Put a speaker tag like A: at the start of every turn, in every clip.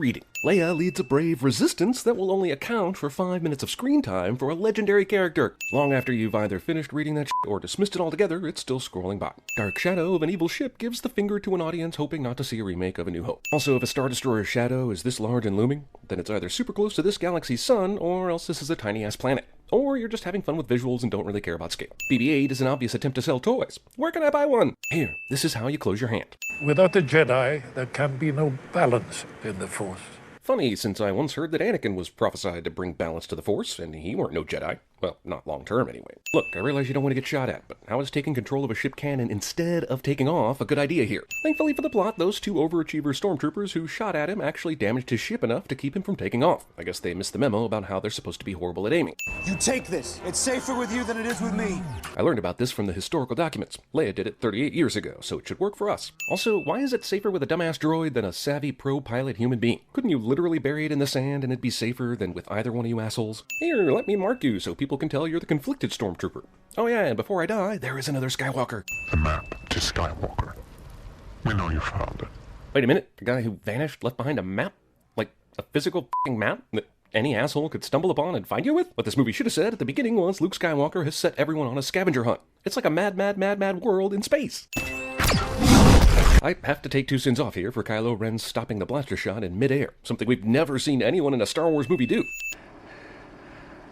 A: Reading. Leia leads a brave resistance that will only account for 5 minutes of screen time for a legendary character. Long after you've either finished reading that shit or dismissed it altogether, it's still scrolling by. Dark shadow of an evil ship gives the finger to an audience hoping not to see a remake of A New Hope. Also, if a Star Destroyer's shadow is this large and looming, then it's either super close to this galaxy's sun, or else this is a tiny-ass planet. Or you're just having fun with visuals and don't really care about scale. BB-8 is an obvious attempt to sell toys. Where can I buy one? Here, this is how you close your hand.
B: Without the Jedi, there can be no balance in the Force.
A: Funny, since I once heard that Anakin was prophesied to bring balance to the Force, and he weren't no Jedi. Well, not long-term, anyway. Look, I realize you don't want to get shot at, but how is taking control of a ship cannon instead of taking off a good idea here? Thankfully for the plot, those two overachiever stormtroopers who shot at him actually damaged his ship enough to keep him from taking off. I guess they missed the memo about how they're supposed to be horrible at aiming.
C: You take this. It's safer with you than it is with me.
A: I learned about this from the historical documents. Leia did it 38 years ago, so it should work for us. Also, why is it safer with a dumbass droid than a savvy pro-pilot human being? Couldn't you literally bury it in the sand and it'd be safer than with either one of you assholes? Here, let me mark you so people can tell you're the conflicted stormtrooper. Oh yeah, and before I die, there is another Skywalker.
D: The map to Skywalker. We know you found it.
A: Wait a minute, the guy who vanished left behind a map? Like, a physical f***ing map that any asshole could stumble upon and find you with? What this movie should have said at the beginning was Luke Skywalker has set everyone on a scavenger hunt. It's like a mad world in space. I have to take 2 sins off here for Kylo Ren stopping the blaster shot in mid-air, something we've never seen anyone in a Star Wars movie do.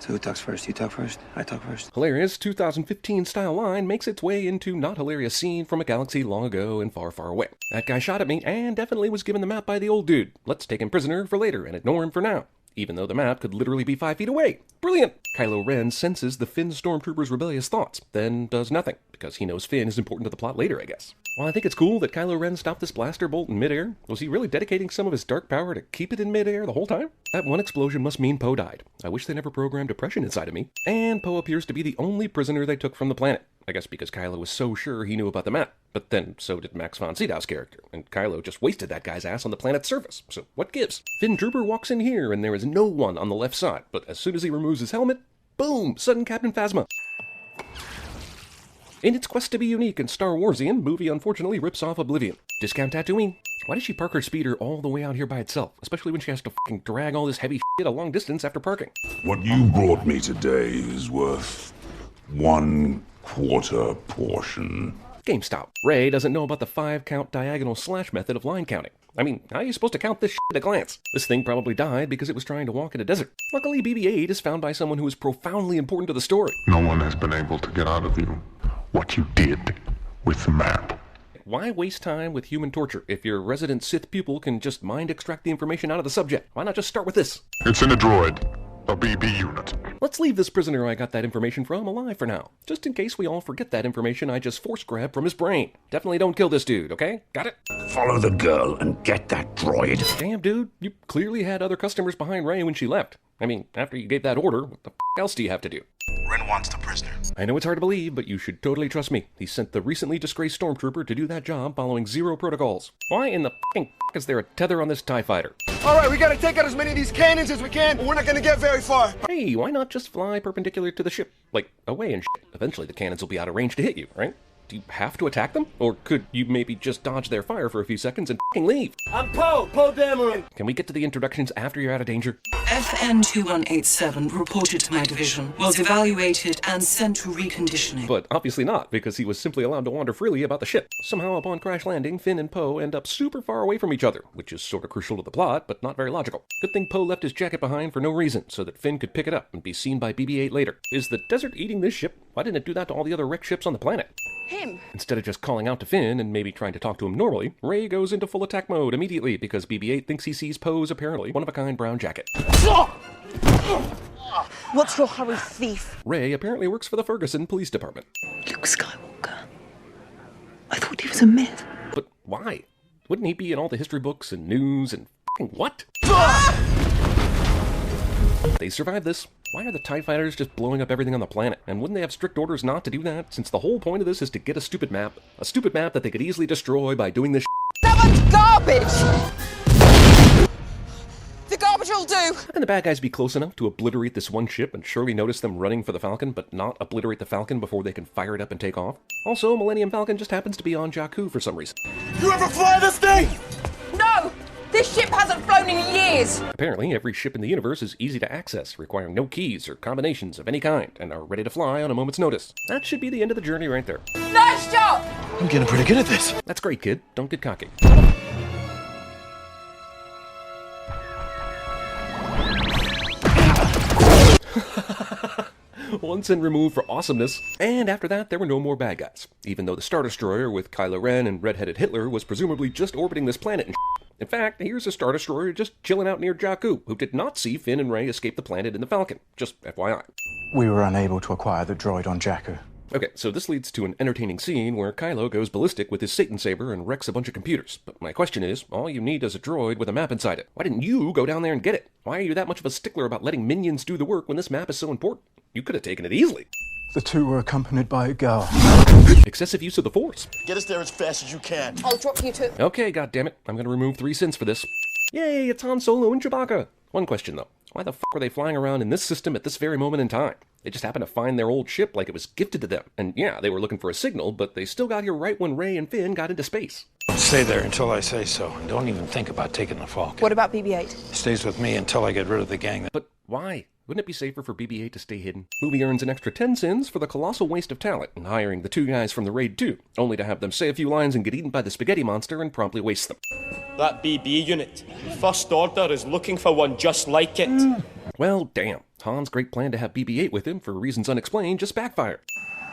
C: So who talks first? You talk first? I talk first?
A: Hilarious 2015 style line makes its way into not hilarious scene from a galaxy long ago and far, far away. That guy shot at me and definitely was given the map by the old dude. Let's take him prisoner for later and ignore him for now, even though the map could literally be 5 feet away. Brilliant! Kylo Ren senses the Finn stormtrooper's rebellious thoughts, then does nothing, because he knows Finn is important to the plot later, I guess. While I think it's cool that Kylo Ren stopped this blaster bolt in midair, was he really dedicating some of his dark power to keep it in midair the whole time? That one explosion must mean Poe died. I wish they never programmed depression inside of me. And Poe appears to be the only prisoner they took from the planet. I guess because Kylo was so sure he knew about the map. But then, so did Max von Sydow's character, and Kylo just wasted that guy's ass on the planet's surface, so what gives? Finn Drooper walks in here, and there is no one on the left side, but as soon as he removes his helmet, boom! Sudden Captain Phasma. In its quest to be unique and Star Warsian, movie unfortunately rips off Oblivion. Discount Tatooine. Why does she park her speeder all the way out here by itself, especially when she has to f***ing drag all this heavy shit a long distance after parking?
E: What you brought me today is worth 1/4 portion.
A: GameStop. Rey doesn't know about the 5-count diagonal slash method of line counting. I mean, how are you supposed to count this shit at a glance? This thing probably died because it was trying to walk in a desert. Luckily, BB-8 is found by someone who is profoundly important to the story.
D: No one has been able to get out of you what you did with the map.
A: Why waste time with human torture if your resident Sith pupil can just mind extract the information out of the subject? Why not just start with this?
D: It's in a droid. A BB unit.
A: Let's leave this prisoner I got that information from alive for now, just in case we all forget that information I just force grabbed from his brain. Definitely don't kill this dude, okay? Got it?
E: Follow the girl and get that droid.
A: Damn, dude, you clearly had other customers behind Rey when she left. I mean, after you gave that order, what the f*** else do you have to do?
C: Ren wants the prisoner.
A: I know it's hard to believe, but you should totally trust me. He sent the recently disgraced stormtrooper to do that job following 0 protocols. Why in the f***ing is there a tether on this TIE fighter?
C: Alright, we gotta take out as many of these cannons as we can, or we're not gonna get very far.
A: Hey, why not just fly perpendicular to the ship? Like, away and shit. Eventually the cannons will be out of range to hit you, right? Do you have to attack them? Or could you maybe just dodge their fire for a few seconds and f***ing leave?
C: I'm Poe Dameron.
A: Can we get to the introductions after you're out of danger?
F: FN-2187 reported to my division, was evaluated and sent to reconditioning.
A: But obviously not, because he was simply allowed to wander freely about the ship. Somehow upon crash landing, Finn and Poe end up super far away from each other, which is sort of crucial to the plot, but not very logical. Good thing Poe left his jacket behind for no reason, so that Finn could pick it up and be seen by BB-8 later. Is the desert eating this ship? Why didn't it do that to all the other wrecked ships on the planet?
G: Him.
A: Instead of just calling out to Finn and maybe trying to talk to him normally, Rey goes into full attack mode immediately because BB-8 thinks he sees Poe's apparently one-of-a-kind brown jacket.
G: What's your hurry, thief?
A: Rey apparently works for the Ferguson Police Department.
F: Luke Skywalker. I thought he was a myth.
A: But why? Wouldn't he be in all the history books and news and f***ing what? They survived this. Why are the TIE fighters just blowing up everything on the planet? And wouldn't they have strict orders not to do that, since the whole point of this is to get a stupid map that they could easily destroy by doing this
G: So much garbage! The garbage will do!
A: How can the bad guys be close enough to obliterate this one ship and surely notice them running for the Falcon, but not obliterate the Falcon before they can fire it up and take off? Also, Millennium Falcon just happens to be on Jakku for some reason.
C: You ever fly this thing?
G: No! This ship hasn't flown in years!
A: Apparently, every ship in the universe is easy to access, requiring no keys or combinations of any kind, and are ready to fly on a moment's notice. That should be the end of the journey right there.
G: Nice job!
C: I'm getting pretty good at this.
A: That's great, kid. Don't get cocky. Once and removed for awesomeness. And after that, there were no more bad guys. Even though the Star Destroyer with Kylo Ren and red-headed Hitler was presumably just orbiting this planet and In fact, here's a Star Destroyer just chilling out near Jakku, who did not see Finn and Rey escape the planet in the Falcon. Just FYI.
H: We were unable to acquire the droid on Jakku.
A: Okay, so this leads to an entertaining scene where Kylo goes ballistic with his Satan Saber and wrecks a bunch of computers. But my question is, all you need is a droid with a map inside it. Why didn't you go down there and get it? Why are you that much of a stickler about letting minions do the work when this map is so important? You could have taken it easily.
H: The two were accompanied by a girl.
A: Excessive use of the Force.
C: Get us there as fast as you can.
G: I'll drop you to...
A: Okay, goddammit, I'm gonna remove 3 cents for this. Yay, it's Han Solo and Chewbacca! One question though, why the fuck are they flying around in this system at this very moment in time? They just happened to find their old ship like it was gifted to them. And yeah, they were looking for a signal, but they still got here right when Rey and Finn got into space.
B: Stay there until I say so. And don't even think about taking the Falcon.
G: What about BB-8?
B: Stays with me until I get rid of the gang.
A: But why? Wouldn't it be safer for BB-8 to stay hidden? Movie earns an extra 10 cents for the colossal waste of talent in hiring the 2 guys from the Raid 2, only to have them say a few lines and get eaten by the spaghetti monster and promptly waste them.
I: That BB unit. First Order is looking for one just like it.
A: Well, damn. Han's great plan to have BB-8 with him for reasons unexplained just backfired.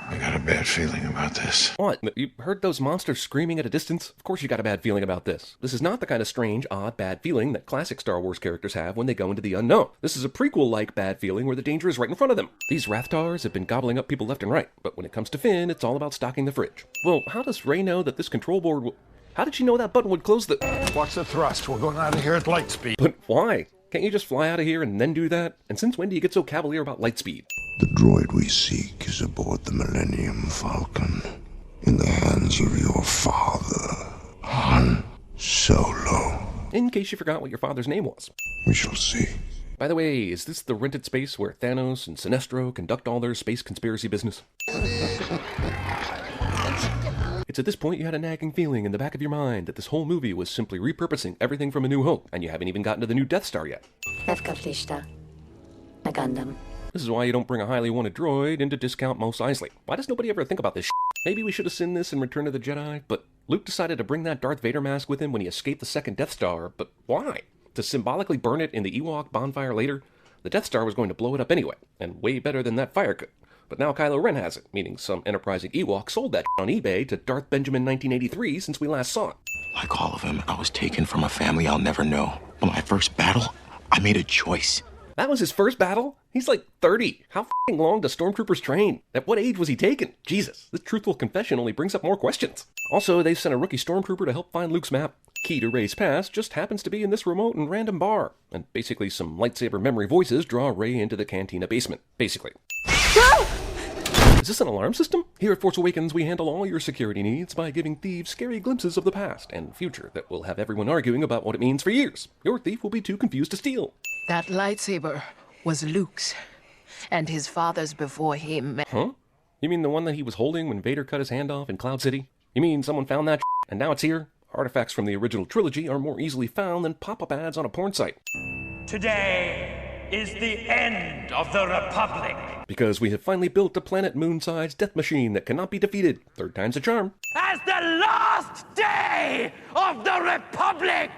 E: I got a bad feeling about this.
A: What? You heard those monsters screaming at a distance? Of course you got a bad feeling about this. This is not the kind of strange, odd, bad feeling that classic Star Wars characters have when they go into the unknown. This is a prequel-like bad feeling where the danger is right in front of them. These Rathtars have been gobbling up people left and right, but when it comes to Finn, it's all about stocking the fridge. Well, how does Rey know that this control board will... How did she know that button would close the...
B: Watch the thrust. We're going out of here at light speed.
A: But why? Can't you just fly out of here and then do that? And since when do you get so cavalier about light speed?
E: The droid we seek is aboard the Millennium Falcon, in the hands of your father, Han Solo.
A: In case you forgot what your father's name was.
E: We shall see.
A: By the way, is this the rented space where Thanos and Sinestro conduct all their space conspiracy business? It's at this point you had a nagging feeling in the back of your mind that this whole movie was simply repurposing everything from A New Hope, and you haven't even gotten to the new Death Star yet. This is why you don't bring a highly wanted droid in to discount Mos Eisley. Why does nobody ever think about this shit? Maybe we should have seen this in Return of the Jedi, but Luke decided to bring that Darth Vader mask with him when he escaped the second Death Star, but why? To symbolically burn it in the Ewok bonfire later? The Death Star was going to blow it up anyway, and way better than that fire could. But now Kylo Ren has it, meaning some enterprising Ewok sold that on eBay to Darth Benjamin 1983 since we last saw it.
J: Like all of them, I was taken from a family I'll never know. But my first battle, I made a choice.
A: That was his first battle? He's like 30. How f***ing long does stormtroopers train? At what age was he taken? Jesus, this truthful confession only brings up more questions. Also, they sent a rookie stormtrooper to help find Luke's map. Key to Rey's past just happens to be in this remote and random bar. And basically some lightsaber memory voices draw Rey into the cantina basement. Basically. Is this an alarm system? Here at Force Awakens, we handle all your security needs by giving thieves scary glimpses of the past and future that will have everyone arguing about what it means for years. Your thief will be too confused to steal.
K: That lightsaber was Luke's, and his father's before him.
A: Huh? You mean the one that he was holding when Vader cut his hand off in Cloud City? You mean someone found that and now it's here? Artifacts from the original trilogy are more easily found than pop-up ads on a porn site.
L: Today is the end of the Republic.
A: Because we have finally built a planet moon-sized death machine that cannot be defeated. 3rd time's a charm.
L: As the last day of the Republic!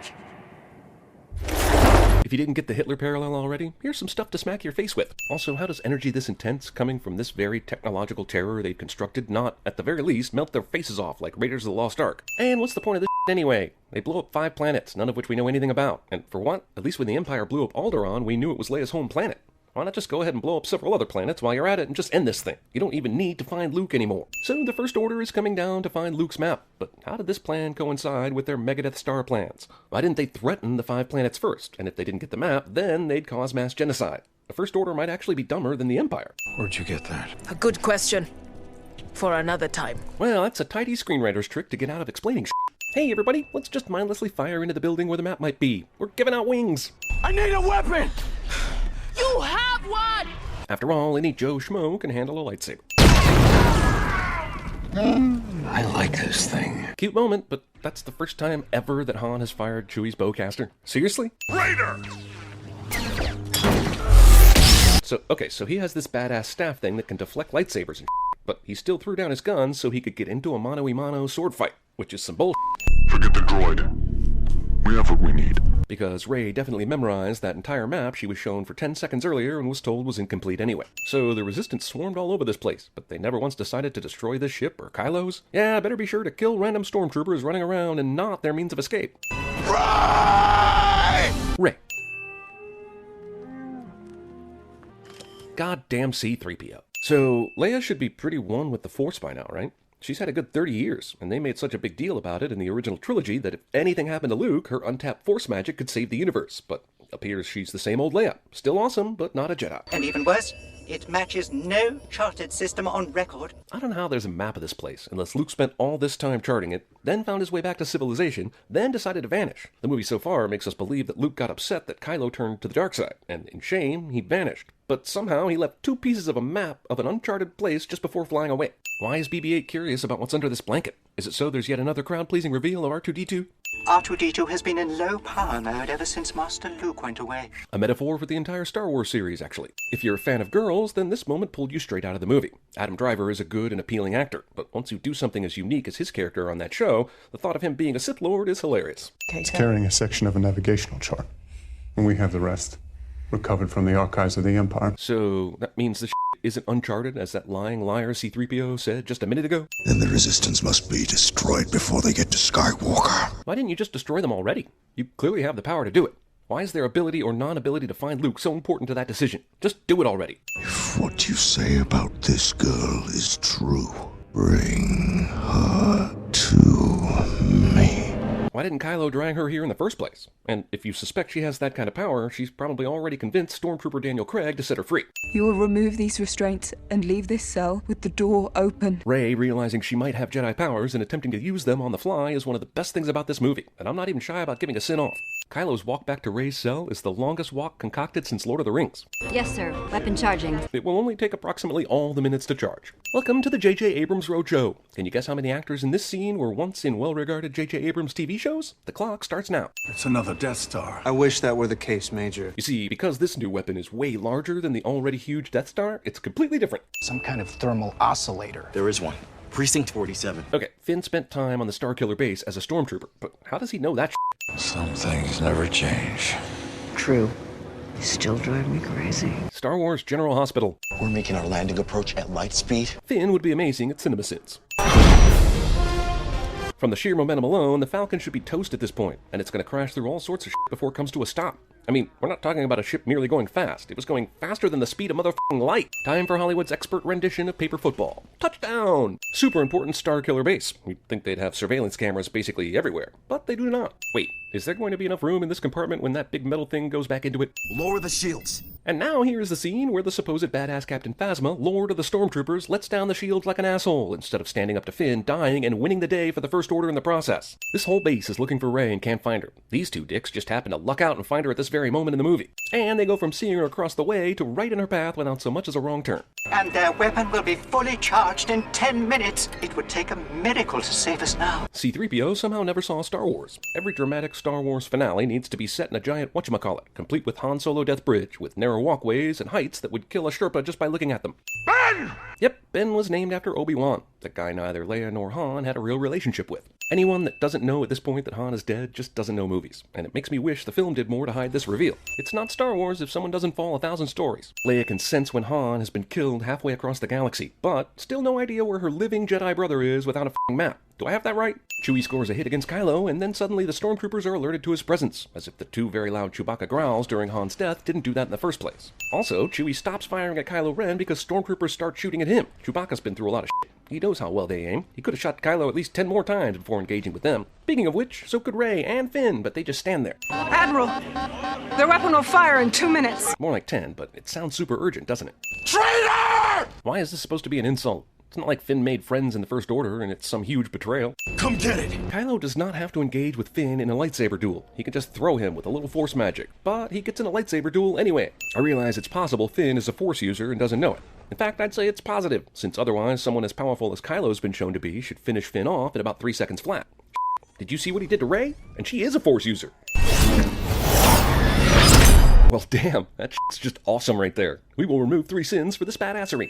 A: If you didn't get the Hitler parallel already, here's some stuff to smack your face with. Also, how does energy this intense coming from this very technological terror they've constructed not, at the very least, melt their faces off like Raiders of the Lost Ark? And what's the point of this anyway? They blew up 5 planets, none of which we know anything about. And for what? At least when the Empire blew up Alderaan, we knew it was Leia's home planet. Why not just go ahead and blow up several other planets while you're at it and just end this thing? You don't even need to find Luke anymore. So the First Order is coming down to find Luke's map. But how did this plan coincide with their Megadeth Star plans? Why didn't they threaten the 5 planets first? And if they didn't get the map, then they'd cause mass genocide. The First Order might actually be dumber than the Empire.
B: Where'd you get that?
K: A good question. For another time.
A: Well, that's a tidy screenwriter's trick to get out of explaining shit. Hey everybody, let's just mindlessly fire into the building where the map might be. We're giving out wings.
L: I need a weapon!
K: You have one!
A: After all, any Joe Schmo can handle a lightsaber.
J: I like this thing.
A: Cute moment, but that's the first time ever that Han has fired Chewie's bowcaster. Seriously?
E: Raider!
A: So he has this badass staff thing that can deflect lightsabers and but he still threw down his gun so he could get into a mano-a-mano sword fight, which is some bullshit.
D: Forget the droid. We have what we need.
A: Because Rey definitely memorized that entire map she was shown for 10 seconds earlier and was told was incomplete anyway. So the Resistance swarmed all over this place, but they never once decided to destroy this ship or Kylo's. Yeah, better be sure to kill random stormtroopers running around and not their means of escape. Rey! Goddamn C-3PO. So, Leia should be pretty one with the Force by now, right? She's had a good 30 years, and they made such a big deal about it in the original trilogy that if anything happened to Luke, her untapped Force magic could save the universe. But appears she's the same old Leia. Still awesome, but not a Jedi.
M: And even worse, it matches no charted system on record.
A: I don't know how there's a map of this place, unless Luke spent all this time charting it, then found his way back to civilization, then decided to vanish. The movie so far makes us believe that Luke got upset that Kylo turned to the dark side, and in shame, he vanished. But somehow he left 2 pieces of a map of an uncharted place just before flying away. Why is BB-8 curious about what's under this blanket? Is it so there's yet another crowd-pleasing reveal of R2-D2?
M: R2-D2 has been in low power mode ever since Master Luke went away.
A: A metaphor for the entire Star Wars series, actually. If you're a fan of girls, then this moment pulled you straight out of the movie. Adam Driver is a good and appealing actor, but once you do something as unique as his character on that show, the thought of him being a Sith Lord is hilarious.
N: He's carrying a section of a navigational chart, and we have the rest. Recovered from the archives of the Empire.
A: So that means the isn't uncharted, as that lying liar C-3PO said just a minute ago?
E: Then the Resistance must be destroyed before they get to Skywalker.
A: Why didn't you just destroy them already? You clearly have the power to do it. Why is their ability or non-ability to find Luke so important to that decision? Just do it already.
E: If what you say about this girl is true, bring her to me.
A: Why didn't Kylo drag her here in the first place? And if you suspect she has that kind of power, she's probably already convinced Stormtrooper Daniel Craig to set her free.
O: You will remove these restraints and leave this cell with the door open.
A: Rey, realizing she might have Jedi powers and attempting to use them on the fly, is one of the best things about this movie, and I'm not even shy about giving a sin off. Kylo's walk back to Rey's cell is the longest walk concocted since Lord of the Rings.
P: Yes, sir. Weapon charging.
A: It will only take approximately all the minutes to charge. Welcome to the J.J. Abrams Roadshow. Can you guess how many actors in this scene were once in well-regarded J.J. Abrams TV shows? The clock starts now.
H: It's another Death Star.
Q: I wish that were the case, Major.
A: You see, because this new weapon is way larger than the already huge Death Star, it's completely different.
J: Some kind of thermal oscillator. There is one. Precinct 47.
A: Okay, Finn spent time on the Starkiller base as a stormtrooper, but how does he know that shit?
E: Some things never change.
R: True. You still drive me crazy.
A: Star Wars General Hospital.
J: We're making our landing approach at light speed.
A: Finn would be amazing at CinemaSins. From the sheer momentum alone, the Falcon should be toast at this point, and it's going to crash through all sorts of shit before it comes to a stop. I mean, we're not talking about a ship merely going fast. It was going faster than the speed of motherfucking light. Time for Hollywood's expert rendition of paper football. Touchdown! Super important Starkiller base. You'd think they'd have surveillance cameras basically everywhere, but they do not. Wait, is there going to be enough room in this compartment when that big metal thing goes back into it?
J: Lower the shields.
A: And now here's the scene where the supposed badass Captain Phasma, Lord of the Stormtroopers, lets down the shields like an asshole, instead of standing up to Finn, dying, and winning the day for the First Order in the process. This whole base is looking for Rey and can't find her. These two dicks just happen to luck out and find her at this very moment in the movie. And they go from seeing her across the way to right in her path without so much as a wrong turn.
M: And their weapon will be fully charged in 10 minutes. It would take a miracle to save us now.
A: C-3PO somehow never saw Star Wars. Every dramatic Star Wars finale needs to be set in a giant whatchamacallit, complete with Han Solo Death Bridge, with narrow walkways and heights that would kill a Sherpa just by looking at them. Ben! Yep, Ben was named after Obi-Wan, the guy neither Leia nor Han had a real relationship with. Anyone that doesn't know at this point that Han is dead just doesn't know movies, and it makes me wish the film did more to hide this reveal. It's not Star Wars if someone doesn't fall 1,000 stories. Leia can sense when Han has been killed halfway across the galaxy, but still no idea where her living Jedi brother is without a f***ing map. Do I have that right? Chewie scores a hit against Kylo, and then suddenly the stormtroopers are alerted to his presence, as if the 2 very loud Chewbacca growls during Han's death didn't do that in the first place. Also, Chewie stops firing at Kylo Ren because stormtroopers start shooting at him. Chewbacca's been through a lot of shit. He knows how well they aim. He could have shot Kylo at least 10 more times before engaging with them. Speaking of which, so could Rey and Finn, but they just stand there.
O: Admiral, their weapon will fire in 2 minutes.
A: More like 10, but it sounds super urgent, doesn't it?
J: Traitor!
A: Why is this supposed to be an insult? It's not like Finn made friends in the First Order and it's some huge betrayal.
J: Come get it!
A: Kylo does not have to engage with Finn in a lightsaber duel. He can just throw him with a little force magic, but he gets in a lightsaber duel anyway. I realize it's possible Finn is a force user and doesn't know it. In fact, I'd say it's positive, since otherwise someone as powerful as Kylo's been shown to be should finish Finn off in about 3 seconds flat. Did you see what he did to Rey? And she is a Force user. Well, damn, that shit's just awesome right there. We will remove 3 sins for this badassery.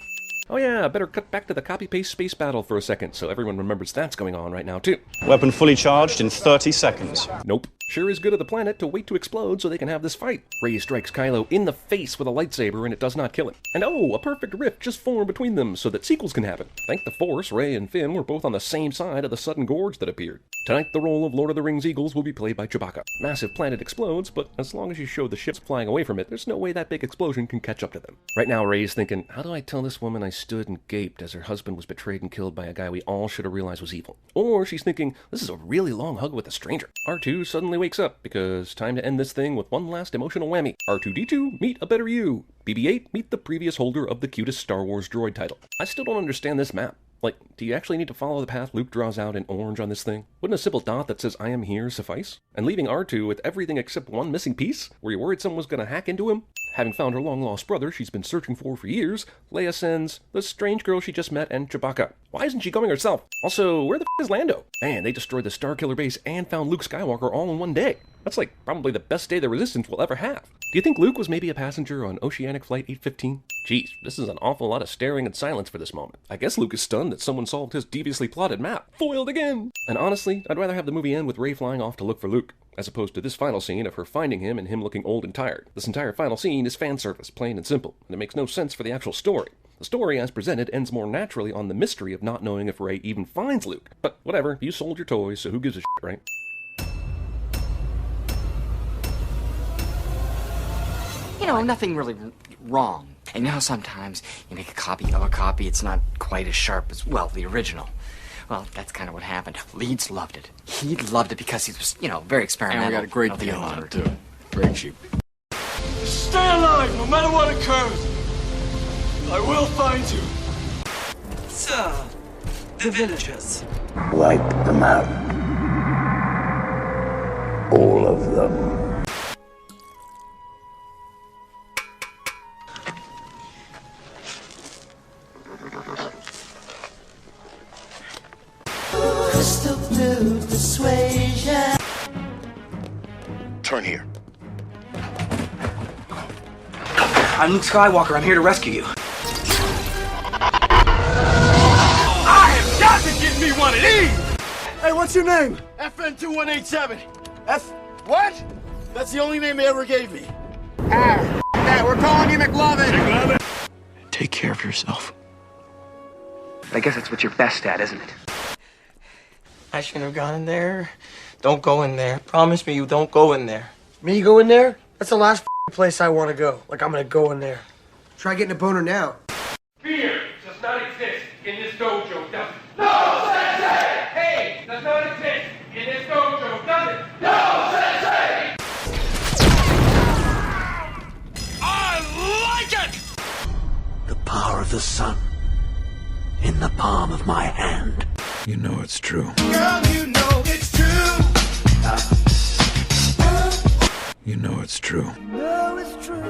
A: Oh yeah, better cut back to the copy-paste space battle for a second so everyone remembers that's going on right now too.
I: Weapon fully charged in 30 seconds.
A: Nope. Sure is good of the planet to wait to explode so they can have this fight. Rey strikes Kylo in the face with a lightsaber and it does not kill him. And oh, a perfect rift just formed between them so that sequels can happen. Thank the Force, Rey and Finn were both on the same side of the sudden gorge that appeared. Tonight, the role of Lord of the Rings Eagles will be played by Chewbacca. Massive planet explodes, but as long as you show the ships flying away from it, there's no way that big explosion can catch up to them. Right now, Rey is thinking, how do I tell this woman I stood and gaped as her husband was betrayed and killed by a guy we all should have realized was evil? Or she's thinking, this is a really long hug with a stranger. R2 suddenly wakes up because time to end this thing with one last emotional whammy. R2-D2, meet a better you. BB-8, meet the previous holder of the cutest Star Wars droid title. I still don't understand this map. Like, do you actually need to follow the path Luke draws out in orange on this thing? Wouldn't a simple dot that says I am here suffice? And leaving R2 with everything except one missing piece? Were you worried someone was going to hack into him? Having found her long-lost brother she's been searching for years, Leia sends the strange girl she just met and Chewbacca. Why isn't she going herself? Also, where the f*** is Lando? Man, they destroyed the Starkiller base and found Luke Skywalker all in one day. That's like probably the best day the Resistance will ever have. Do you think Luke was maybe a passenger on Oceanic Flight 815? Jeez, this is an awful lot of staring and silence for this moment. I guess Luke is stunned that someone solved his deviously plotted map. Foiled again! And honestly, I'd rather have the movie end with Rey flying off to look for Luke, as opposed to this final scene of her finding him and him looking old and tired. This entire final scene is fan service, plain and simple, and it makes no sense for the actual story. The story, as presented, ends more naturally on the mystery of not knowing if Rey even finds Luke. But whatever, you sold your toys, so who gives a shit, right?
S: You know, nothing really wrong. And you know how sometimes you make a copy of a copy, it's not quite as sharp as, well, the original. Well, that's kind of what happened. Leeds loved it. He loved it because he was, you know, very experimental.
J: And we got a great deal on it, too. Very cheap.
I: Stay alive, no matter what occurs. I will find you.
F: Sir, the villagers.
E: Wipe them out. All of them.
T: Crystal blue persuasion.
J: Turn here.
S: I'm Luke Skywalker. I'm here to rescue you.
I: I have got to get me one of these!
C: Hey, what's your name?
I: FN2187.
C: F. What?
I: That's the only name they ever gave me.
C: That, we're calling you McLovin.
J: Take care of yourself.
S: I guess that's what you're best at, isn't it?
U: I shouldn't have gone in there. Don't go in there. Promise me you don't go in there.
C: Me go in there? That's the last place I want to go. Like, I'm gonna go in there. Try getting a boner now.
L: Fear does not exist in this dojo, does it? No, Sensei! Hey, does not exist in this dojo, does it? No, Sensei!
T: I like it! The power of the sun in the palm of my hand.
H: You know it's true.
T: Girl, you know it's true.
H: You know it's true.
T: No, it's true.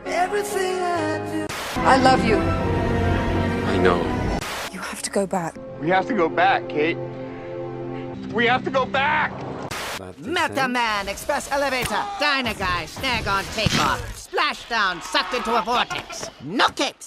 T: Everything I do.
K: I love you.
J: I know.
K: You have to go back.
I: We have to go back, Kate. We have to go back!
V: Meta Man, Express Elevator, Dyna Guy, Snag on Takeoff, Splashdown, sucked into a vortex. No capes!